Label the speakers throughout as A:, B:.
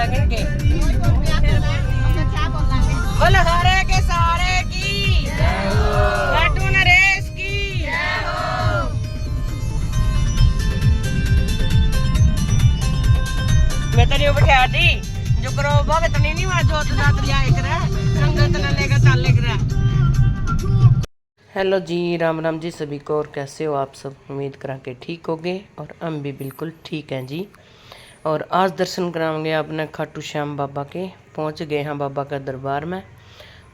A: लगन के। बोल हरे के सारे की खाटू नरेश की। मैं तेरी बिठा दी जो करो भगत नहीं वहां जोत जात लिया करा संगत न लेकर चाले करा। हेलो जी, राम राम जी सभी को। और कैसे हो आप सब? उम्मीद करा के ठीक होगे और हम भी बिल्कुल ठीक हैं जी। और आज दर्शन कराएंगे अपने खाटू श्याम बाबा के। पहुंच गए हैं बाबा का दरबार में।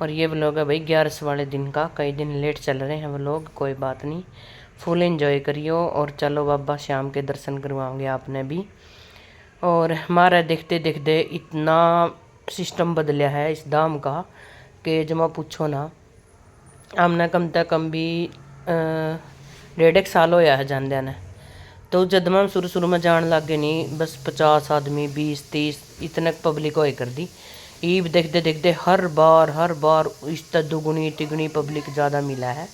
A: और ये व्लॉग है भाई 11 वाले दिन का। कई दिन लेट चल रहे हैं व्लॉग, कोई बात नहीं, फुल एंजॉय करियो। और चलो बाबा श्याम के दर्शन करवाओगे आपने भी। और हमारा देखते देखते इतना सिस्टम बदलिया है इस धाम का कि जमा पूछो ना। हमने कम से कम भी 1.5 साल होया है जाने ने। तो जब हम शुरू में जान लग गए नहीं, बस 50 आदमी 20-30 इतने पब्लिक होए कर दी। ईब देखते देखते हर बार इस तक दुगुनी तिगुनी पब्लिक ज़्यादा मिला है।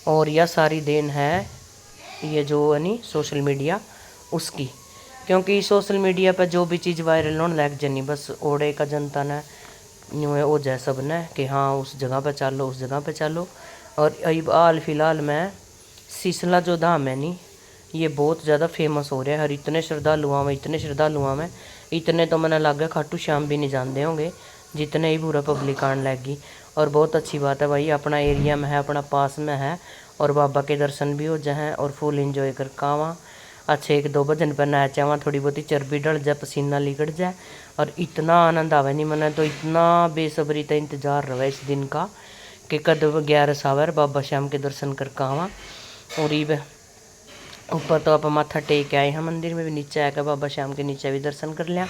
A: और यह सारी देन है ये जो है नी सोशल मीडिया उसकी। क्योंकि सोशल मीडिया पर जो भी चीज़ वायरल होने लग जानी, बस ओड़े का जनता ने यूँ हो जाए सब ने कि हाँ उस जगह पर चलो उस जगह पर चलो। और अब हाल फिलहाल में सिसला जो धाम है नी, ये बहुत ज़्यादा फेमस हो रहा है। और इतने श्रद्धालुओं में इतने तो मैंने लग गया खाटू श्याम भी नहीं जानते होंगे जितने ही पूरा पब्लिक आने लगी। और बहुत अच्छी बात है भाई, अपना एरिया में है, अपना पास में है। और बाबा के दर्शन भी हो जाए और फुल इंजॉय कर कावा। अच्छे 1-2 भजन पर नाच आवा, थोड़ी बहुती चर्बी डल जाए, पसीना लिकड़ जाए। और इतना आनंद आवे नहीं, मैंने तो इतना बेसब्री था इंतज़ार रहा इस दिन का कि कद 11 आवर बाबा श्याम के दर्शन कर कावा। और ये ऊपर तो आप माथा टेक के आए हैं मंदिर में भी, नीचे आकर बाबा श्याम के नीचे भी दर्शन कर लिया।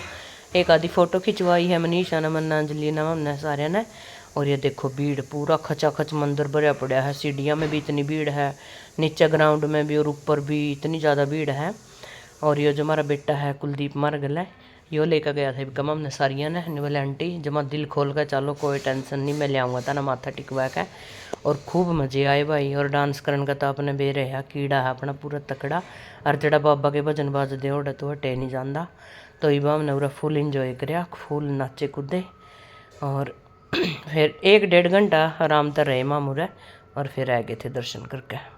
A: एक आधी फ़ोटो खिंचवाई है मनीषा ने, मन्ना, अंजलि ने, हमने सारे ने। और ये देखो भीड़ पूरा खचाखच मंदिर भरा पड़ा है। सीढ़ियाँ में भी इतनी भीड़ है, नीचे ग्राउंड में भी और ऊपर भी इतनी ज़्यादा भीड़ है। और ये जो हमारा बेटा है कुलदीप मार्गल है, यो लेकर गया था कम हमने सारिया ने बोले आंटी जमा दिल खोल कर चलो, कोई टेंशन नहीं, मैं ले आऊँगा था ना माथा टिकवा के। और खूब मज़े आए भाई। और डांस करने का तो आपने बे रहा कीड़ा है अपना पूरा तकड़ा। और जड़ा बाबा के भजन बाज दे ओढ़े तो हटे नहीं जाता। तो ये हमने पूरा फुल इंजॉय कराया, फुल नाचे कूदे। और फिर 1-1.5 घंटा आराम तर रहे मामूरे। और फिर आ गए थे दर्शन करके।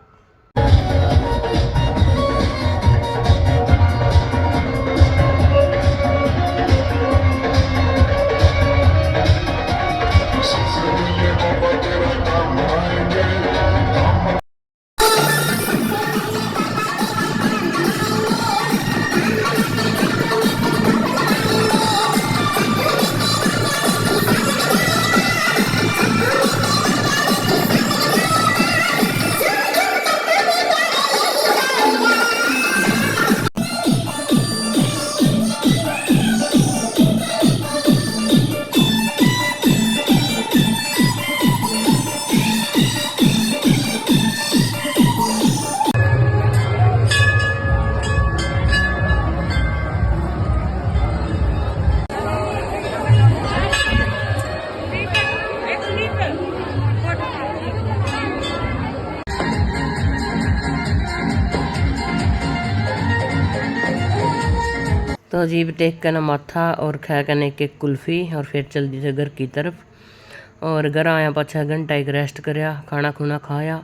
A: तो अजीब देख कर ना माथा और खा कर एक एक कुल्फ़ी। और फिर चल दी थे घर की तरफ। और घर आया 5-6 घंटा एक रेस्ट कराया, खाना खुना खाया।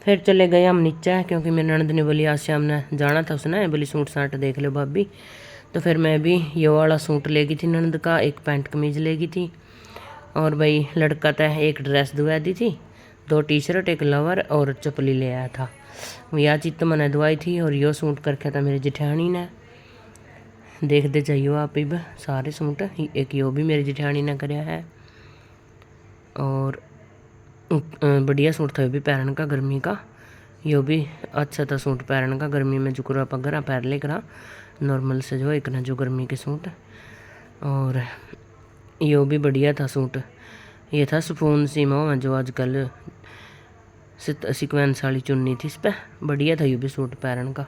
A: फिर चले गए हम नीचे, क्योंकि मेरी ननद ने बोली आज शाम ने जाना था, उसने बोली सूट साट देख लो भाभी। तो फिर मैं भी ये वाला सूट लेगी थी ननद का, एक पैंट कमीज लेगी थी। और भाई लड़का था एक ड्रेस दुआ दी थी, 2 टी-शर्ट, एक लोवर और चपली ले आया था। यह चीज़ तो मैंने दुआई थी। और यो सूट करके था मेरी जेठानी ने, देखते जाइयो आप ही सारे सूट। एक यो भी मेरी जेठानी ने कराया है। और बढ़िया सूट था, ये भी पैरन का गर्मी का। यो भी अच्छा था सूट पैरन का, गर्मी में जुकरा पगरा पैर ले करा नॉर्मल से जो एक ना जो गर्मी के सूट। और यो भी बढ़िया था सूट। ये था सुपून सीमा में जो आजकल सिक्वेंस वाली चुन्नी थी इस पर, बढ़िया था। यो भी सूट पैरन का,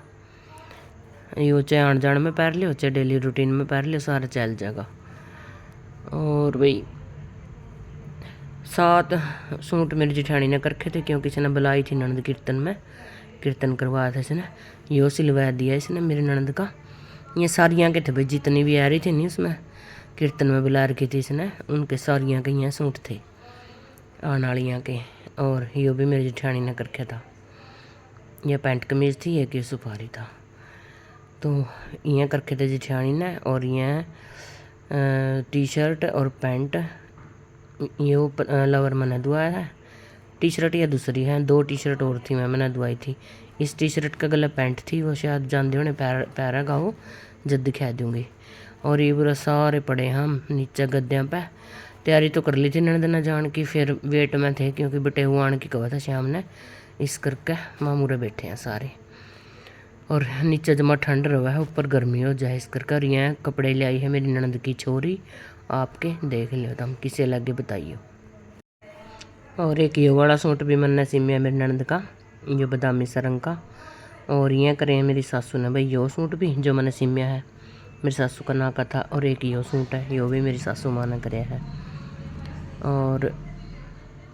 A: यो चाहे आन जान में पैर लियो चाहे डेली रूटीन में पैर लियो, सारा चल जाएगा। और भाई 7 सूट मेरी जेठानी ने करखे थे, क्योंकि इसने बुलाई थी ननद कीर्तन में, कीर्तन करवाया था इसने। यो सिलवा दिया इसने मेरी ननद का। ये सारियाँ के थे भाई, जितनी भी आ रही थी नहीं उसमें कीर्तन में बुला रखी थी इसने, उनके सारियाँ कहीं सूट थे आने वालियाँ के। और ये भी मेरी जेठानी ने कर रखा था। यह पैंट कमीज थी, एक ये सुपारी था। तो ये कर रखे थे जेठानी ने। और ये टी शर्ट और पैंट, ये लवर मैंने धुआया है। टी शर्ट या दूसरी है, 2 टी शर्ट और थी मैंने धुआई थी। इस टी शर्ट का गला पैंट थी, वो शायद जानते होने पैरा गाओ जब दिखा दूँगी। और ये पूरा सारे पड़े हम नीचे गद्दों पे। तैयारी तो कर ली थी ननद ने जान की, फिर वेट में थे क्योंकि बटे हुआ आने की कहा था शाम ने, इस करके मामूरे बैठे हैं सारे। और नीचे जमा ठंड रहा है, ऊपर गर्मी हो जाए इस करके। और यहाँ कपड़े ले आई है मेरी ननद की छोरी, आपके देख लियो तुम किसे लगे बताइयो। और एक ये वाला सूट भी मैंने सिमिया मेरी ननद का, ये बादामी सा रंग का। और ये करे मेरी सासू ने भाई यो सूट भी जो मैंने सिमिया है, मेरी सासू का ना का था। और एक यो सूट है, यो भी मेरी सासू माँ ने कराया है।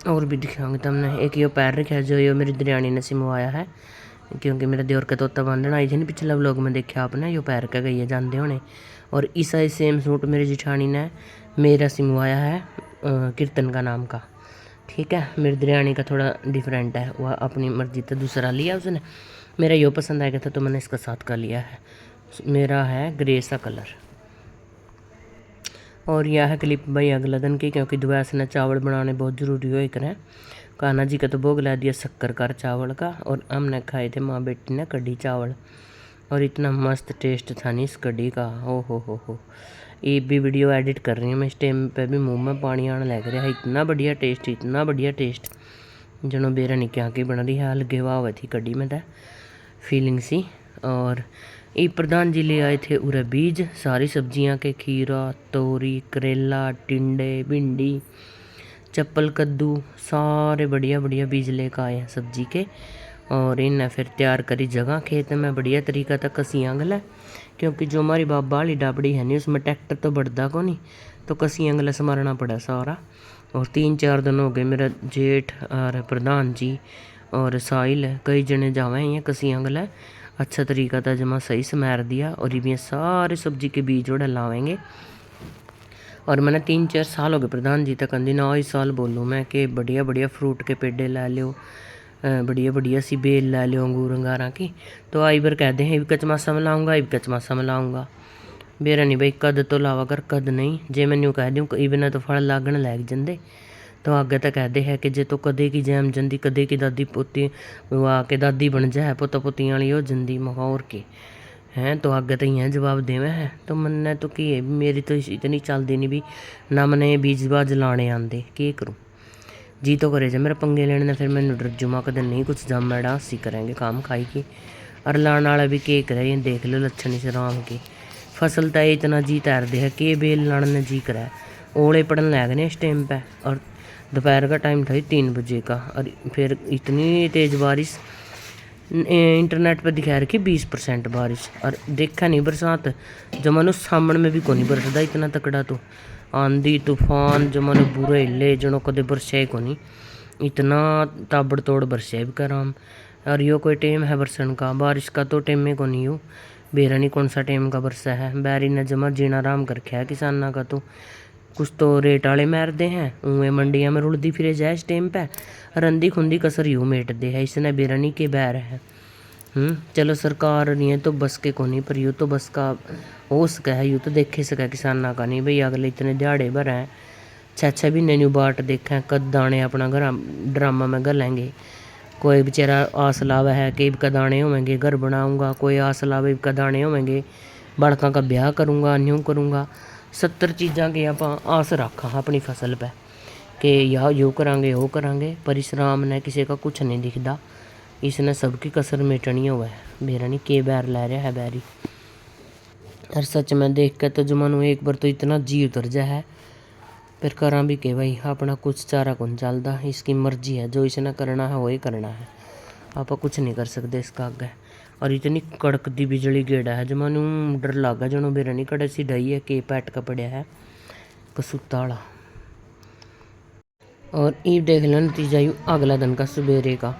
A: और भी दिखाऊंगी तुमने। एक यो पैर रखा है जो यो मेरी दरियानी ने सिमवाया है, क्योंकि मेरे देवर का तोता बांधना आई थी ना पिछले व्लॉग में देखा आपने, यो पैर का गई है जानते होने। और ऐसा ही सेम सूट मेरी जेठानी ने मेरा सिमवाया है कीर्तन का नाम का। ठीक है, मेरी दरियानी का थोड़ा डिफरेंट है, वह अपनी मर्जी से दूसरा लिया उसने। मेरा यो पसंद आया था तो मैंने इसका साथ का लिया है। मेरा है ग्रे सा कलर। और यह है क्लिप भाई अगला दिन की, क्योंकि दोपहर से चावल बनाने बहुत ज़रूरी हो कर। कान्हा जी का तो भोग ला दिया शक्कर का चावल का। और हमने खाए थे माँ बेटी ने कढ़ी चावल, और इतना मस्त टेस्ट था नहीं इस कढ़ी का। हो ये भी वीडियो एडिट कर रही हूँ मैं इस टाइम पे भी, मुंह में पानी आने लग रहा है। इतना बढ़िया टेस्ट, इतना बढ़िया टेस्ट, जनो बेरा नहीं क्या की बन रही है। अलगे वाह हुई थी कढ़ी में तो फीलिंग सी। और ये प्रधान जी ले आए थे उरे बीज सारी सब्जियां के, खीरा, तोरी, करेला, टिंडे, भिंडी, चप्पल, कद्दू, सारे बढ़िया बढ़िया बीज लेकर आए हैं सब्जी के। और इन्हें फिर तैयार करी जगह खेत में बढ़िया तरीका तक कसियाँ गला, क्योंकि जो हमारी बाबा वाली डाबड़ी है नहीं उसमें ट्रैक्टर तो बढ़ता को नहीं, तो कसियाँ गला संवारना पड़ा सारा। और 3-4 दिन हो गए मेरा जेठ और प्रधान जी और साहिल कई जने जावे हैं कसियाँ गला, अच्छा तरीका था जमा सही समार दिया। और ये सारे सब्जी के बीज जोड़ा लावेंगे। और मैंने 3-4 साल हो गए प्रधान जी तक अंदी ना, इस साल बोलूँ मैं कि बढ़िया बढ़िया फ्रूट के पेड़े ला लो, बढ़िया बढ़िया सी बेल ला लो अंगूर अंगारा की। तो आई बार कहते हैं कचमासा में लाऊंगा, कचमासा में लाऊंगा। बेरा नहीं भाई, कद तो लावा कर, कद नहीं जे मैनू कह दूँ इबना तो फल लागण लग जाते। तो आगे तो कहते हैं कि जे तो कदे की जैम जंदी, कदे की दादी पोती वो आके दादी बन जाए, पोता पोतियाँ वाली हो जंदी महोर के हैं। तो आगे तो यहाँ जवाब देवे है। तो मन्ने तो की है, मेरी तो इतनी चलती नहीं भी ना, मैंने बीज बाज लाने आते, की करूँ जी तो करे जा मेरा पंगे लेने ने। फिर मैंने डर जुमा कदे नहीं कुछ जम डांस ही करेंगे काम खाई की। और लाने वाला भी के करे, देख लो लक्षण इस राम की फसल तो इतना जी तैरते है कि बेल लाने ने जी करा है। ओले पड़न लग गए इस टाइम पे, और दोपहर का टाइम था 3 बजे का। और फिर इतनी तेज़ बारिश, इंटरनेट पर दिखा रखी 20% बारिश, और देखा नहीं बरसात जमानो सामने में भी को नहीं बरसदा इतना तकड़ा। तो आंधी तूफान जमानो बुरे हिले जनो कदे बरसे को नहीं, इतना ताबड़तोड़ बरसे भी कराम। और यो कोई टाइम है बरसन का, बारिश का तो टाइम में को नहीं हो, बेरा नहीं कौन सा टाइम का बरसा है। बैरी ने जमा जीना आराम कर रखा है किसाना का। तो कुछ तो रेट वाले मारते हैं, उन्हें मंडियाँ में रुड़ती फिरे जाए इस टाइम पे, रंदी खुंदी कसर यूँ मेट दे है, इसने बेरा नहीं के बैर है। चलो सरकार नहीं है तो बस के को नहीं, पर यूँ तो बस का हो सका है, यूँ तो देखे सका किसाना का नहीं भाई। अगले इतने दिहाड़े भर हैं, 6-6 महीने न्यू बाट देखें कद दाने अपना घर ड्रामा में गलेंगे। कोई बेचारा आस लावा है कि इबका दाने होंगे घर बनाऊँगा, कोई आस लावा इबका दाने होंगे बड़का का ब्याह करूँगा, न्यू करूँगा। 70 चीज़ा के आप आस रखा अपनी फसल पे कि या यो करांगे वो करांगे, परिश्रम ने किसी का कुछ नहीं दिखता। इसने सबकी कसर मिटनी हुआ है, बेरा नहीं के बैर ला रहा है बैरी। और सच में देख के तो जमानू एक बार तो इतना जी उतर जा है, फिर करा भी के भाई अपना कुछ चारा कौन चलता, इसकी मर्जी है, जो इसने करना है वही करना है, आप कुछ नहीं कर सकते इसका आगे। और इतनी कड़कती बिजली गेड़ा है जमानू डर लगा जनो बेरा नहीं कड़े सी ढाई है के पैट का पड़िया है कसूता वाला। और ये देख लो नतीजा यू अगला दिन का सवेरे का।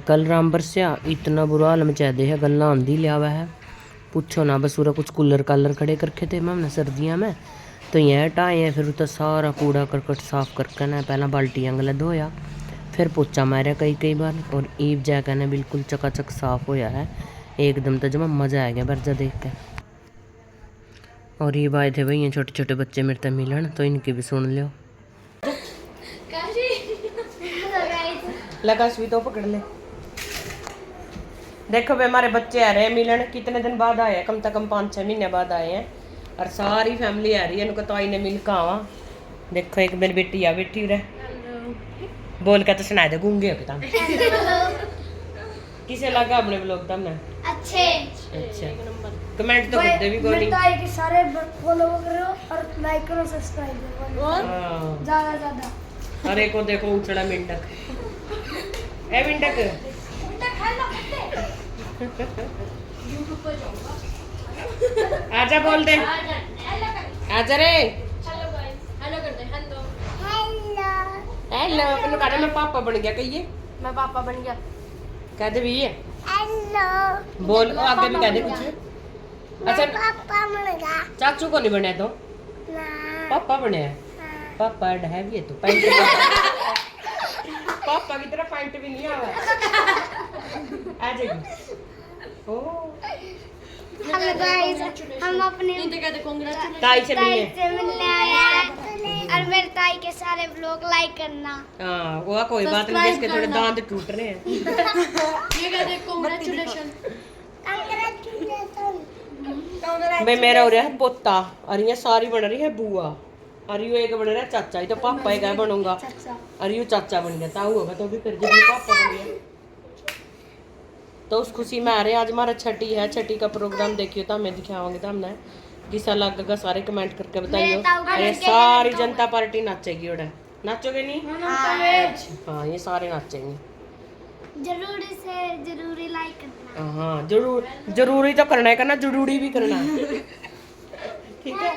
A: कल राम बरसिया इतना बुरा हाल मचा दे है, गल्ला आंधी लिया हुआ है पूछो ना। बस पूरा कुछ कूलर कालर खड़े करके थे मैंने सर्दियाँ में, तो ये हटाए हैं, फिर उतना सारा कूड़ा करकट साफ करके ना पहला बाल्टी अंगला धोया, फिर पोचा मारा कई बार, और ईब जैक ने बिल्कुल चकाचक साफ होया है एकदम। तो जमा मज़ा आ गया बर्जा देख के। और ये आए थे भाई छोटे छोटे बच्चे मेरे तक मिलन, तो इनकी भी सुन लो। लगा भी तो पकड़ ले। देखो भाई हमारे बच्चे आ रहे हैं मिलन, कितने दिन बाद आए हैं, कम से कम 5-6 महीने बाद आए हैं, और सारी फैमिली आ रही है। उनको तो आई ने मिल आवा। देखो एक मेरी बेटी आ बैठी रहे, बोल के तो सुना दे, गूंगे हो तुम। किसे लगा अपने ब्लॉग तुमने अच्छे? अच्छा कमेंट तो करते भी कोई नहीं, के सारे फॉलो करो और लाइक करो सब्सक्राइब करो ज्यादा। अरे को देखो उछड़ा मिंडक, ए मिंडक आजा बोल दे, आजा रे, हेलो कर दे, हेलो हेलो हेलो कहते मैं पापा बन गया, कहिए मैं पापा बन गया, कह दे भी हेलो बोल, आगे भी कह दे कुछ। अच्छा पापा बन गया, चाचू को नहीं बने तो पापा बने, पापा है भी है तो पैंट पापा की तरह पैंट भी नहीं आवा आ जाएगी।
B: हेलो गाइस, हम अपने
A: ताई से
B: मिलने आए हैं, और मेरे ताई के सारे व्लॉग लाइक करना।
A: हाँ वो कोई बात नहीं, इसके थोड़े दांत टूट रहे हैं।
B: ये कह दे कांग्रेचुलेशन।
A: भाई मेरा हो रहा है पोता, और ये सारी बन रही है बुआ, और ये एक बन रहा है चाचा, ये तो पापा एक बनूंगा, और ये चाचा बन गया, ताऊ होगा तो भी फिर जब पापा बन गया। तो उस खुशी में आ रहे हैं। आज हमारा छठी है, छठी का प्रोग्राम देखियो तो हमें दिखाओगे तो हमने किसा लगेगा, सारे कमेंट करके बताइयो। अरे सारी जनता पार्टी नाचेगी, उड़ा नाचोगे नहीं? हाँ ये सारे नाचेंगे।
B: जरूरी लाइक करना।
A: हाँ जरूरी तो करना है, करना जरूरी भी करना है। ठीक है।